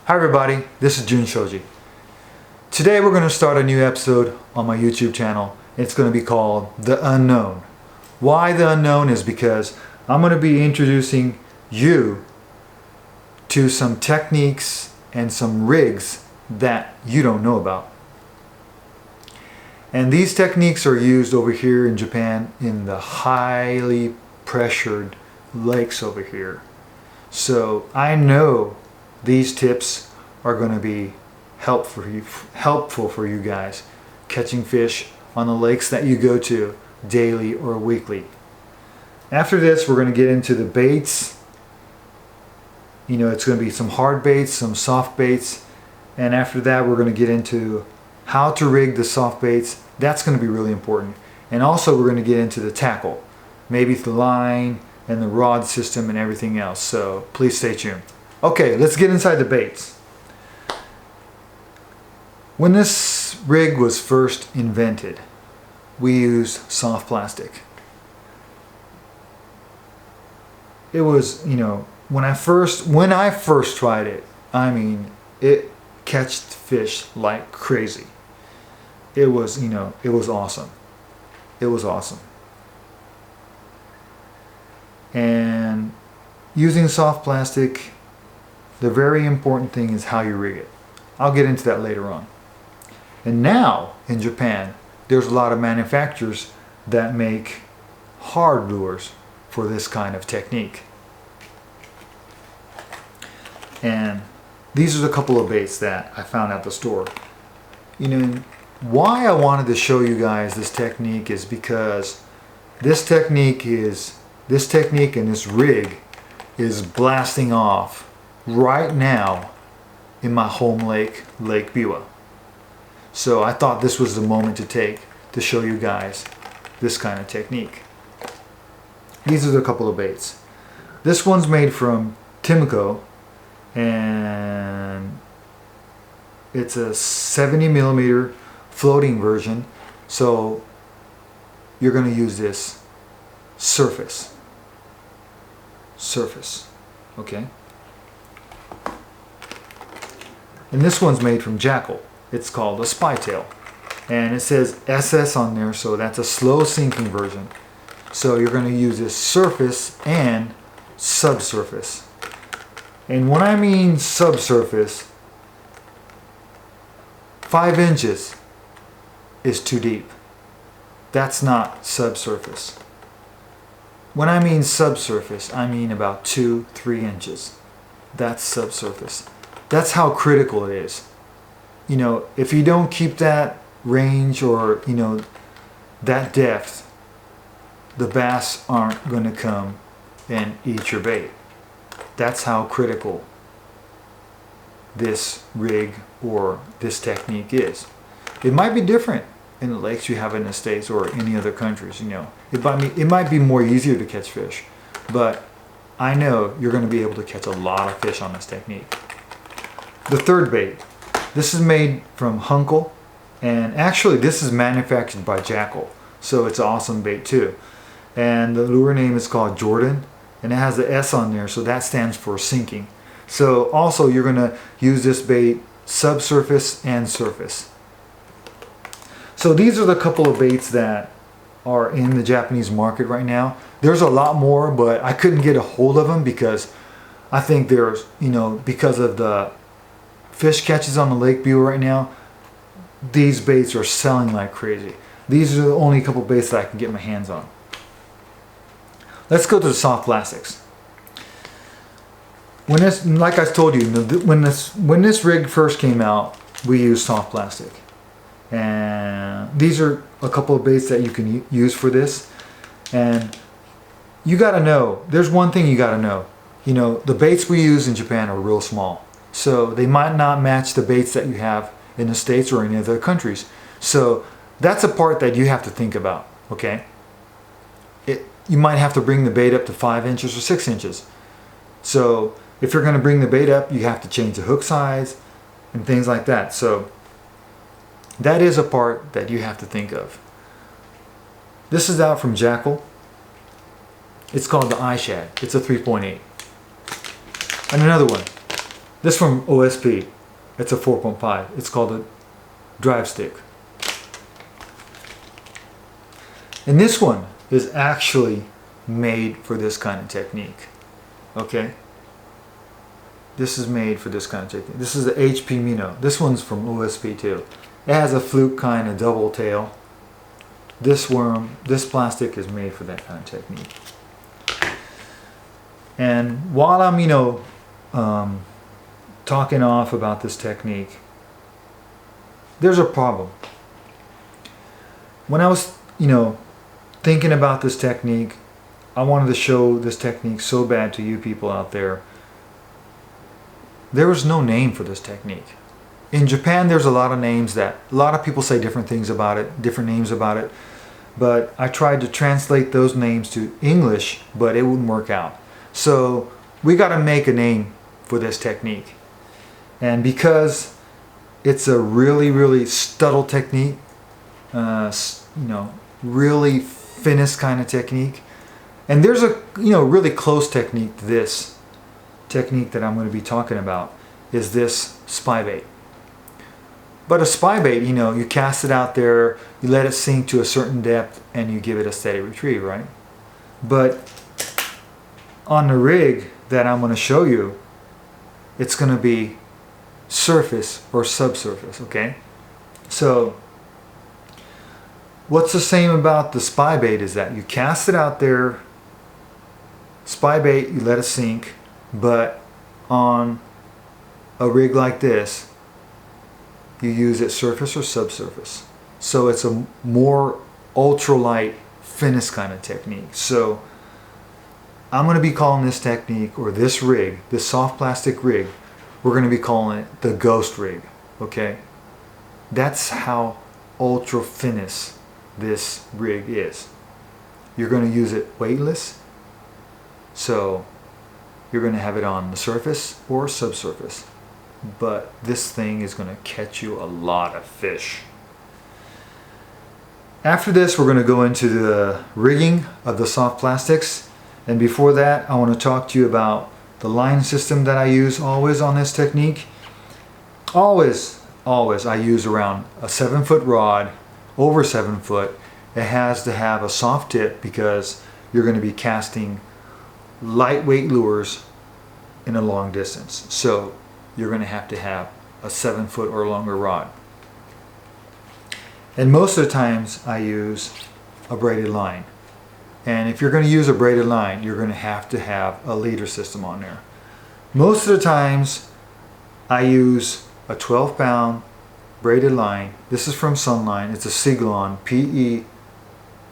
Hi everybody, this is Shoji. Today we're going to start a new episode on my YouTube channel. It's going to be called The Unknown. Why The Unknown is because I'm going to be introducing you to some techniques and some rigs that you don't know about. And these techniques are used over here in Japan in the highly pressured lakes over here. So I know these tips are going to be helpful for you guys catching fish on the lakes that you go to daily or weekly. After this, we're going to get into the baits. You know, it's going to be some hard baits, some soft baits, and after that we're going to get into how to rig the soft baits. That's going to be really important. And also we're going to get into the tackle, maybe the line and the rod system and everything else. So please stay tuned. Okay, let's get inside the baits. When this rig was first invented, we used soft plastic. It was, you know, when I first tried it, I mean, it catched fish like crazy. It was, you know, it was awesome. It was awesome. And using soft plastic, the very important thing is how you rig it. I'll get into that later on. And now in Japan, there's a lot of manufacturers that make hard lures for this kind of technique. And these are a couple of baits that I found at the store. You know, why I wanted to show you guys this technique is because this technique and this rig is blasting off right now in my home lake, Lake Biwa. So I thought this was the moment to show you guys this kind of technique. These are a couple of baits. This one's made from Timco, and it's a 70mm floating version. So you're going to use this surface, okay? And this one's made from JACKALL. It's called a spy tail, and it says SS on there, so that's a slow sinking version. So you're going to use this surface and subsurface. And when I mean subsurface, 5 inches is too deep. That's not subsurface. When I mean subsurface, I mean about 2-3 inches. That's subsurface. That's how critical it is. You know, if you don't keep that range or, you know, that depth, the bass aren't going to come and eat your bait. That's how critical this rig or this technique is. It might be different in the lakes you have in the States or any other countries, you know. It might be more easier to catch fish, but I know you're going to be able to catch a lot of fish on this technique. The third bait. This is made from Hunkle, and actually this is manufactured by JACKALL, so it's an awesome bait too. And the lure name is called Jordan, and it has the S on there, so that stands for sinking. So also you're going to use this bait subsurface and surface. So these are the couple of baits that are in the Japanese market right now. There's a lot more, but I couldn't get a hold of them because I think there's, you know, because of the fish catches on the Lake Biwa right now, these baits are selling like crazy. These are the only couple baits that I can get my hands on. Let's go to the soft plastics. When this, like I told you, when this rig first came out, we used soft plastic. And these are a couple of baits that you can use for this. And you got to know, there's one thing you got to know. You know, the baits we use in Japan are real small. So they might not match the baits that you have in the States or in other countries. So that's a part that you have to think about, okay? You might have to bring the bait up to 5 inches or 6 inches. So if you're going to bring the bait up, you have to change the hook size and things like that. So that is a part that you have to think of. This is out from JACKALL. It's called the SHAD. It's a 3.8. And another one. This from OSP. It's a 4.5. It's called a drive stick. And this one is actually made for this kind of technique. Okay? This is made for this kind of technique. This is the HP Mino. This one's from OSP too. It has a fluke kind of double tail. This plastic is made for that kind of technique. And while I'm, talking off about this technique, there's a problem. When I was, thinking about this technique, I wanted to show this technique so bad to you people out there. There was no name for this technique. In Japan, there's a lot of names that a lot of people say different things about it, different names about it. But I tried to translate those names to English, but it wouldn't work out. So we got to make a name for this technique. And because it's a really, really subtle technique, really finesse kind of technique. And there's a, really close technique to this technique that I'm going to be talking about, is this spy bait. But a spy bait, you cast it out there, you let it sink to a certain depth, and you give it a steady retrieve, right? But on the rig that I'm going to show you, it's going to be surface or subsurface, okay? So what's the same about the spy bait is that you cast it out there, spy bait, you let it sink, but on a rig like this, you use it surface or subsurface. So it's a more ultralight finesse kind of technique. So I'm going to be calling this technique, or this rig, this soft plastic rig, we're going to be calling it the ghost rig, okay? That's how ultra finesse this rig is. You're going to use it weightless, so you're going to have it on the surface or subsurface. But this thing is going to catch you a lot of fish. After this, we're going to go into the rigging of the soft plastics. And before that, I want to talk to you about the line system that I use always on this technique. Always I use around a 7-foot rod, over 7 foot. It has to have a soft tip because you're going to be casting lightweight lures in a long distance. So you're going to have a 7-foot or longer rod. And most of the times I use a braided line. And if you're going to use a braided line, you're going to have a leader system on there. Most of the times I use a 12-pound braided line. This is from SUNLINE. It's a Siglon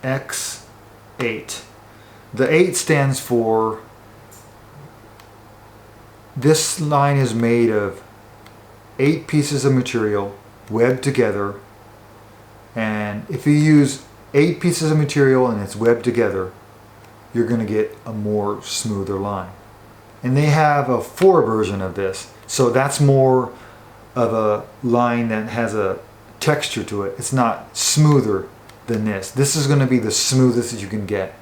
PEX8. The 8 stands for, this line is made of 8 pieces of material webbed together. And if you use 8 pieces of material and it's webbed together, you're going to get a more smoother line. And they have a 4 version of this, so that's more of a line that has a texture to it. It's not smoother than this. This is going to be the smoothest that you can get.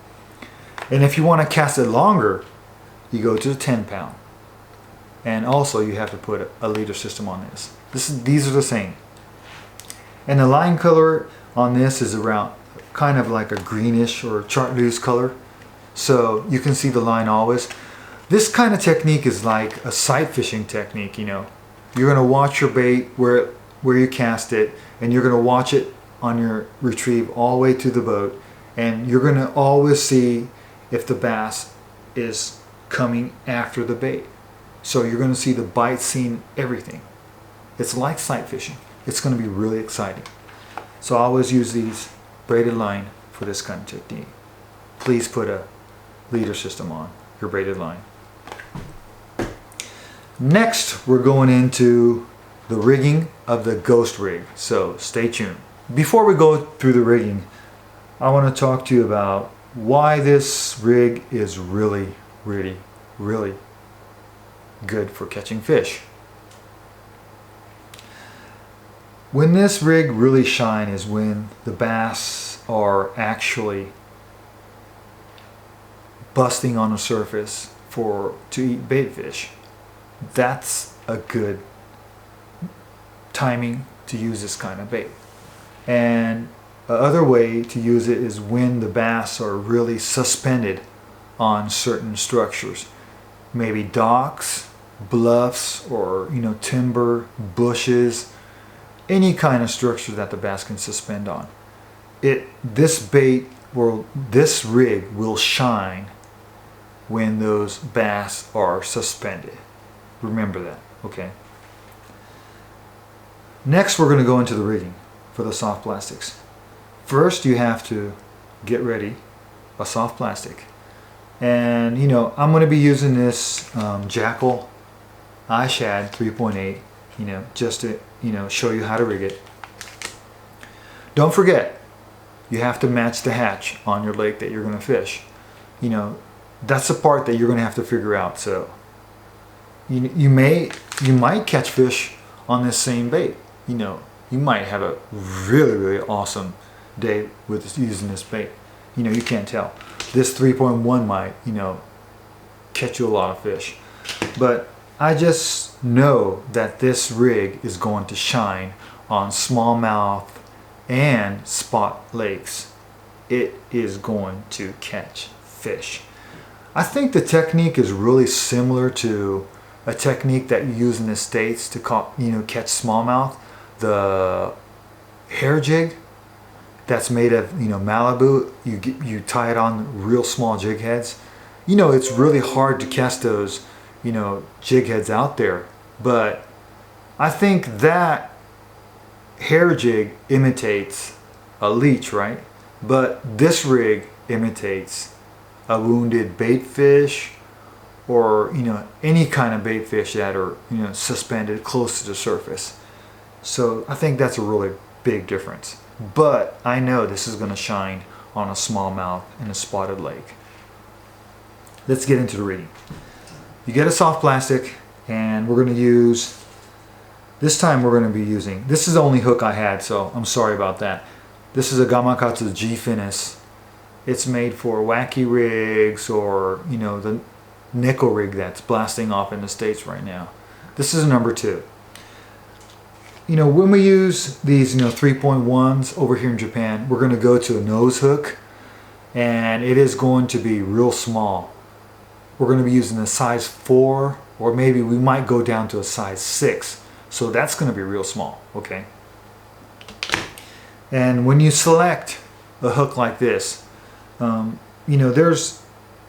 And if you want to cast it longer, you go to the 10-pound. And also you have to put a leader system on this. These are the same. And the line color on this is around kind of like a greenish or chartreuse color. So you can see the line always. This kind of technique is like a sight fishing technique, You're going to watch your bait where you cast it, and you're going to watch it on your retrieve all the way to the boat, and you're going to always see if the bass is coming after the bait. So you're going to see the bite scene, everything. It's like sight fishing. It's going to be really exciting. So I always use these braided line for this kind of technique. Please put a leader system on your braided line. Next, we're going into the rigging of the ghost rig. So stay tuned. Before we go through the rigging, I want to talk to you about why this rig is really, really, really good for catching fish. When this rig really shines is when the bass are actually busting on the surface to eat bait fish. That's a good timing to use this kind of bait. And the other way to use it is when the bass are really suspended on certain structures, maybe docks, bluffs, or timber, bushes, any kind of structure that the bass can suspend on. This rig will shine when those bass are suspended. Remember that, okay? Next, we're going to go into the rigging for the soft plastics. First, you have to get ready a soft plastic. And I'm going to be using this JACKALL SHAD 3.8, just to show you how to rig it. Don't forget, you have to match the hatch on your lake that you're going to fish. That's the part that you're going to have to figure out. So you might catch fish on this same bait. You might have a really awesome day with using this bait. You can't tell. This 3.1 might catch you a lot of fish, but I just know that this rig is going to shine on smallmouth and spot lakes. It is going to catch fish. I think the technique is really similar to a technique that you use in the States to catch smallmouth. The hair jig that's made of Malibu, you tie it on real small jig heads. It's really hard to cast those jig heads out there, but I think that hair jig imitates a leech, right? But this rig imitates a wounded bait fish, or any kind of bait fish that are suspended close to the surface. So I think that's a really big difference. But I know this is going to shine on a smallmouth in a spotted lake. Let's get into the rigging. You get a soft plastic, and we're going to use, this time we're going to be using, this is the only hook I had, so I'm sorry about that. This is a Gamakatsu G Finis. It's made for wacky rigs, or the nickel rig that's blasting off in the States right now. This is a number 2. When we use these 3.1s over here in Japan, we're going to go to a nose hook, and it is going to be real small. We're going to be using a size 4, or maybe we might go down to a size 6. So that's going to be real small, okay? And when you select a hook like this, there's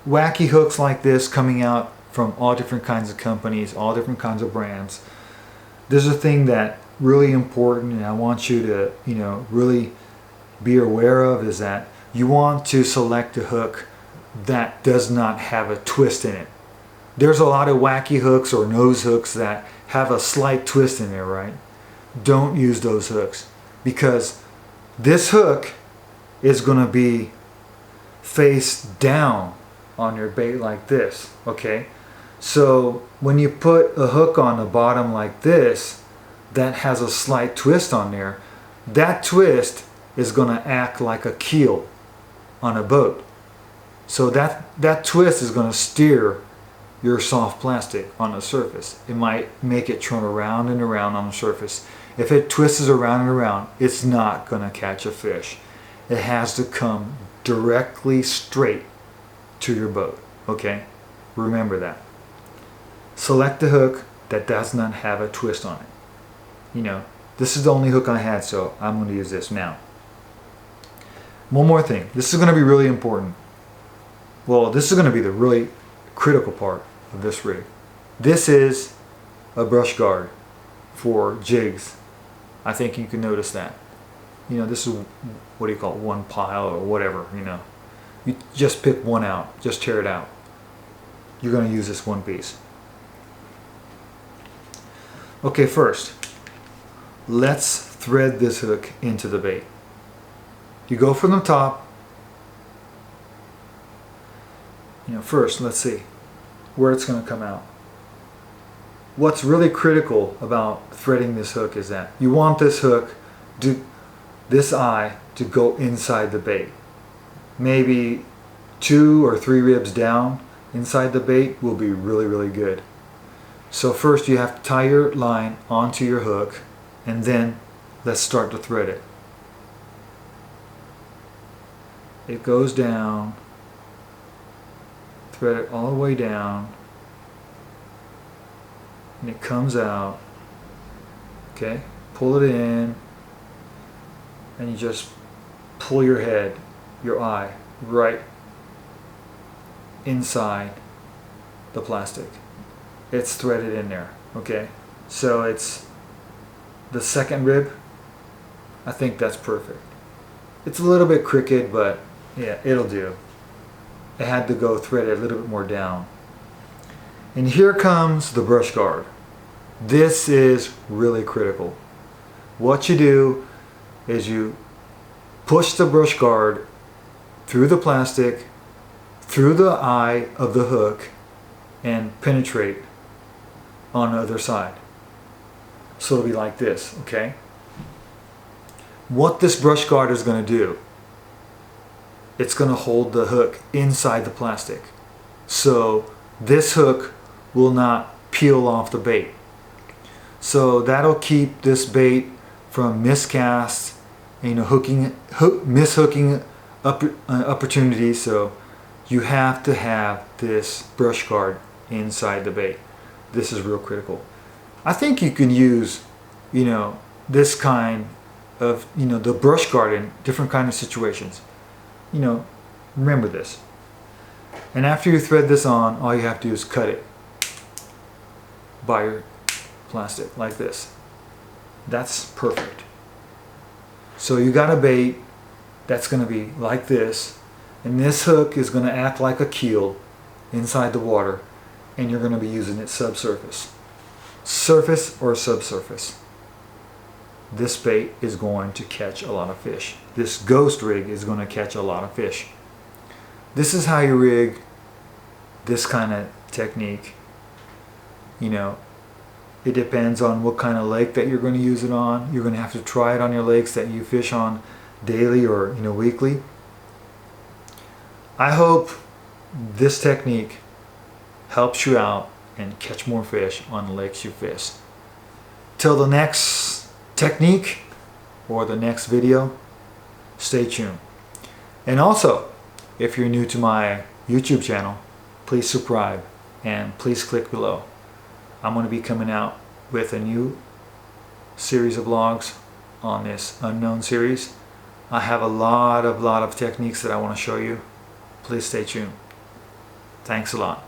wacky hooks like this coming out from all different kinds of companies, all different kinds of brands. There's a thing that really important, and I want you to really be aware of, is that you want to select a hook that does not have a twist in it. There's a lot of wacky hooks or nose hooks that have a slight twist in there, right? Don't use those hooks, because this hook is going to be face down on your bait like this, okay? So when you put a hook on the bottom like this that has a slight twist on there, that twist is going to act like a keel on a boat. So that twist is going to steer your soft plastic on the surface. It might make it turn around and around on the surface. If it twists around and around, it's not going to catch a fish. It has to come directly straight to your boat, okay? Remember that. Select the hook that does not have a twist on it. This is the only hook I had, so I'm going to use this now. One more thing. This is going to be really important. Well, this is going to be the really critical part of this rig. This is a brush guard for jigs. I think you can notice that. This is, what do you call it, one pile or whatever, You just pick one out, just tear it out. You're going to use this one piece. Okay, first, let's thread this hook into the bait. You go from the top. First, let's see where it's going to come out. What's really critical about threading this hook is that you want this hook, this eye, to go inside the bait. Maybe 2 or 3 ribs down inside the bait will be really, really good. So first you have to tie your line onto your hook, and then let's start to thread it. It goes down, thread it all the way down, and it comes out. Okay, pull it in, and you just pull your head, your eye, right inside the plastic. It's threaded in there. Okay, so it's the second rib. I think that's perfect. It's a little bit crooked, but yeah, it'll do. It had to go threaded a little bit more down. And here comes the brush guard. This is really critical. What you do is you push the brush guard through the plastic, through the eye of the hook, and penetrate on the other side. So it'll be like this, okay? What this brush guard is going to do, it's going to hold the hook inside the plastic. So this hook will not peel off the bait. So that'll keep this bait from miscasts, mishooking opportunities. So you have to have this brush guard inside the bait. This is real critical. I think you can use, this kind of, the brush guard in different kind of situations. Remember this. And after you thread this on, all you have to do is cut it by your plastic like this. That's perfect. So you got a bait that's going to be like this, and this hook is going to act like a keel inside the water, and you're going to be using it subsurface. Surface or subsurface. This bait is going to catch a lot of fish. This ghost rig is going to catch a lot of fish. This is how you rig this kind of technique. It depends on what kind of lake that you're going to use it on. You're going to have to try it on your lakes that you fish on daily or weekly. I hope this technique helps you out and catch more fish on the lakes you fish. Till the next technique or the next video, stay tuned. And also, if you're new to my YouTube channel, please subscribe and please click below. I'm going to be coming out with a new series of vlogs on this unknown series. I have a lot of techniques that I want to show you. Please stay tuned. Thanks a lot.